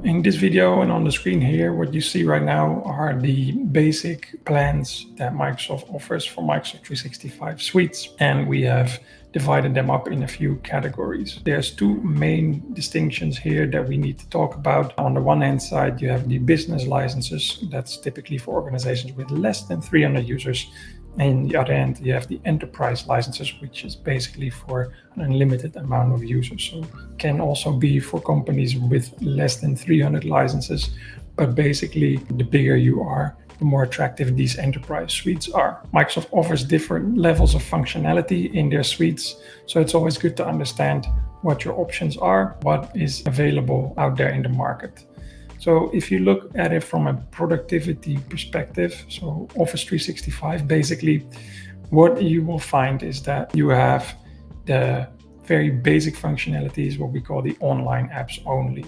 In this video and on the screen here, what you see right now are the basic plans that Microsoft offers for Microsoft 365 Suites, and we have divided them up in a few categories. There's two main distinctions here that we need to talk about. On the one hand side, you have the business licenses. That's typically for organizations with less than 300 users. And on the other hand, you have the enterprise licenses, which is basically for an unlimited amount of users. So can also be for companies with less than 300 licenses. But basically, the bigger you are, the more attractive these enterprise suites are. Microsoft offers different levels of functionality in their suites. So it's always good to understand what your options are, what is available out there in the market. So if you look at it from a productivity perspective, so Office 365, basically what you will find is that you have the very basic functionalities, what we call the online apps only.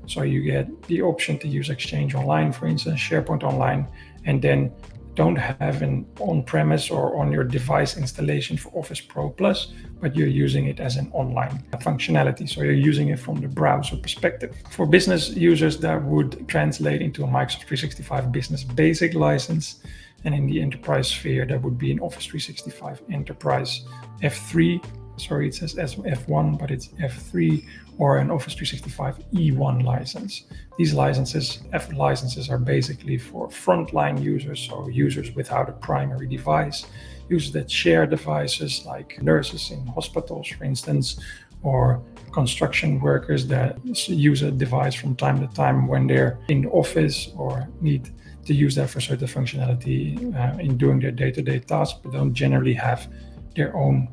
So you get the option to use Exchange Online, for instance, SharePoint Online, and then don't have an on-premise or on your device installation for Office Pro Plus, but you're using it as an online functionality. So you're using it from the browser perspective. For business users, that would translate into a Microsoft 365 Business Basic license. And in the enterprise sphere, that would be an Office 365 Enterprise F3. Sorry, it says F1, but it's F3, or an Office 365 E1 license. These licenses, F licenses, are basically for frontline users, so users without a primary device, users that share devices like nurses in hospitals, for instance, or construction workers that use a device from time to time when they're in the office or need to use that for certain functionality in doing their day-to-day tasks, but don't generally have their own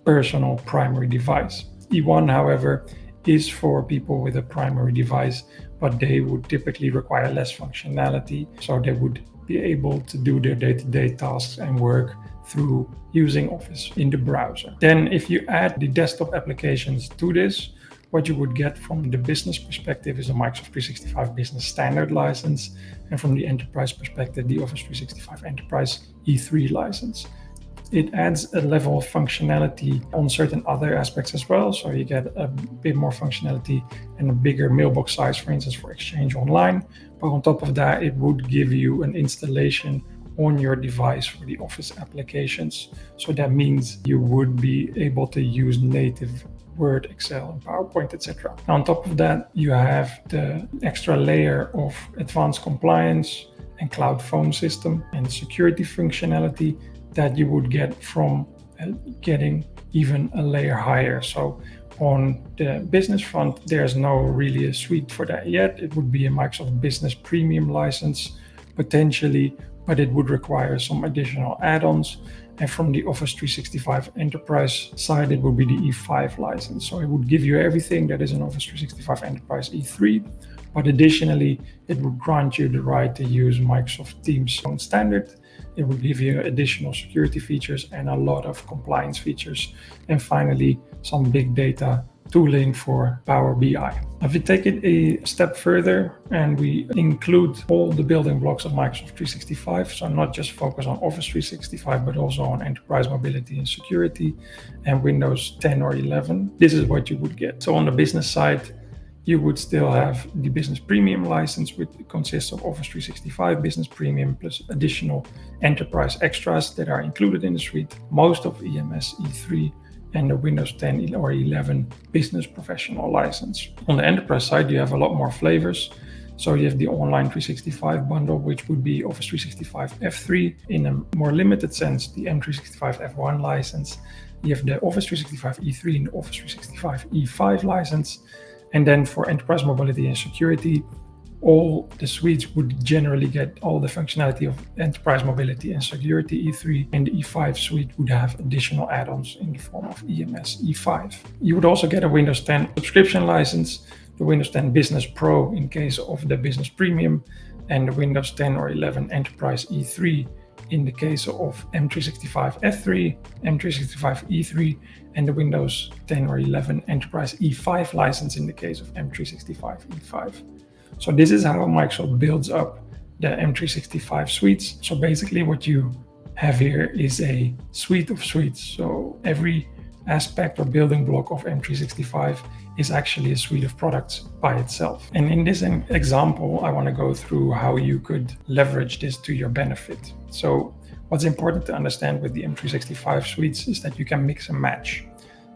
personal primary device. E1, however, is for people with a primary device, but they would typically require less functionality, so they would be able to do their day-to-day tasks and work through using Office in the browser. Then if you add the desktop applications to this, what you would get from the business perspective is a Microsoft 365 Business Standard license, and from the enterprise perspective, the Office 365 Enterprise E3 license. It adds a level of functionality on certain other aspects as well. So you get a bit more functionality and a bigger mailbox size, for instance, for Exchange Online. But on top of that, it would give you an installation on your device for the Office applications. So that means you would be able to use native Word, Excel, and PowerPoint, etc. Now, on top of that, you have the extra layer of advanced compliance and cloud phone system and security functionality that you would get from getting even a layer higher. So on the business front, there's no really a suite for that yet. It would be a Microsoft Business Premium license, potentially, but it would require some additional add-ons. And from the Office 365 Enterprise side, it would be the E5 license. So it would give you everything that is in Office 365 Enterprise E3, but additionally, it would grant you the right to use Microsoft Teams own standard. It will give you additional security features and a lot of compliance features. And finally, some big data tooling for Power BI. If we take it a step further and we include all the building blocks of Microsoft 365, so not just focus on Office 365, but also on enterprise mobility and security and Windows 10 or 11, this is what you would get. So on the business side, you would still have the Business Premium license, which consists of Office 365 Business Premium plus additional enterprise extras that are included in the suite, most of EMS E3, and the Windows 10 or 11 Business Professional license. On the enterprise side, you have a lot more flavors. So you have the Online 365 bundle, which would be Office 365 F3. In a more limited sense, the M365 F1 license. You have the Office 365 E3 and the Office 365 E5 license. And then for enterprise mobility and security, all the suites would generally get all the functionality of enterprise mobility and security E3, and the E5 suite would have additional add-ons in the form of EMS E5. You would also get a Windows 10 subscription license, the Windows 10 Business Pro in case of the Business Premium, and the Windows 10 or 11 Enterprise E3 in the case of M365 F3, M365 E3, and the Windows 10 or 11 Enterprise E5 license in the case of M365 E5. So this is how Microsoft builds up the M365 suites. So basically what you have here is a suite of suites. So every aspect or building block of M365 is actually a suite of products by itself. And in this example, I want to go through how you could leverage this to your benefit. So what's important to understand with the M365 suites is that you can mix and match.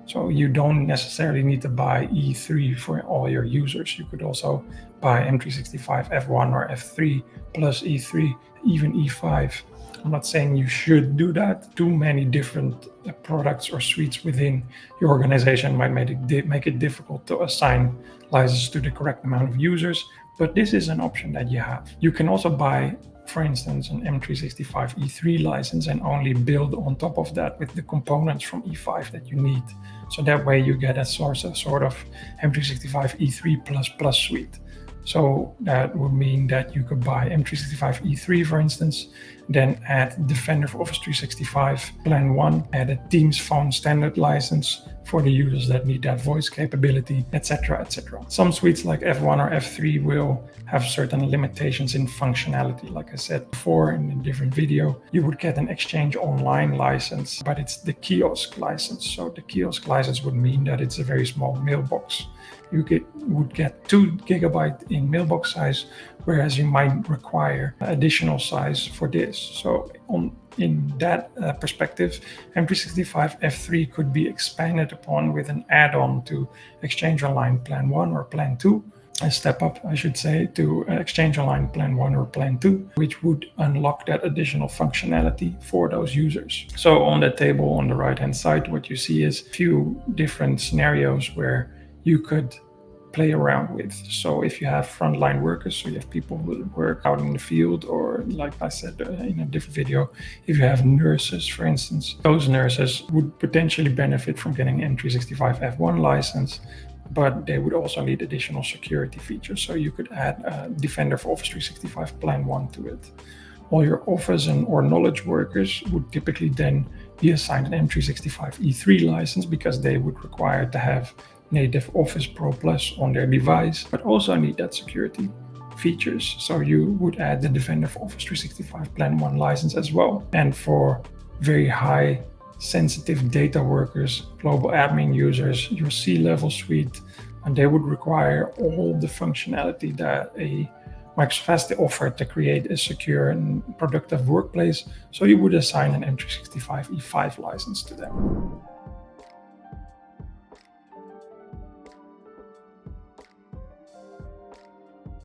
So you don't necessarily need to buy E3 for all your users. You could also buy M365 F1 or F3 plus E3, even E5. I'm not saying you should do that. Too many different products or suites within your organization might make it difficult to assign licenses to the correct amount of users, but this is an option that you have. You can also buy, for instance, an M365 E3 license and only build on top of that with the components from E5 that you need. So that way you get a sort of M365 E3++ suite. So that would mean that you could buy M365 E3, for instance, then add Defender for Office 365 Plan 1, add a Teams Phone standard license for the users that need that voice capability, etc., etc. Some suites like F1 or F3 will have certain limitations in functionality. Like I said before in a different video, you would get an Exchange Online license, but it's the kiosk license. So the kiosk license would mean that it's a very small mailbox. You would get 2 GB in mailbox size, whereas you might require additional size for this. So in that perspective, M365 F3 could be expanded upon with an add-on to Exchange Online Plan 1 or Plan 2, a step up, I should say, to Exchange Online Plan 1 or Plan 2, which would unlock that additional functionality for those users. So on the table on the right-hand side, what you see is a few different scenarios where you could play around with. So if you have frontline workers, so you have people who work out in the field, or like I said in a different video, if you have nurses, for instance, those nurses would potentially benefit from getting an M365 F1 license, but they would also need additional security features. So you could add Defender for Office 365 Plan 1 to it. All your Office or knowledge workers would typically then be assigned an M365 E3 license because they would require to have native Office Pro Plus on their device, but also need that security features. So you would add the Defender for Office 365 Plan 1 license as well. And for very high sensitive data workers, global admin users, your C-level suite, and they would require all the functionality that a Microsoft has to offer to create a secure and productive workplace. So you would assign an M365 E5 license to them.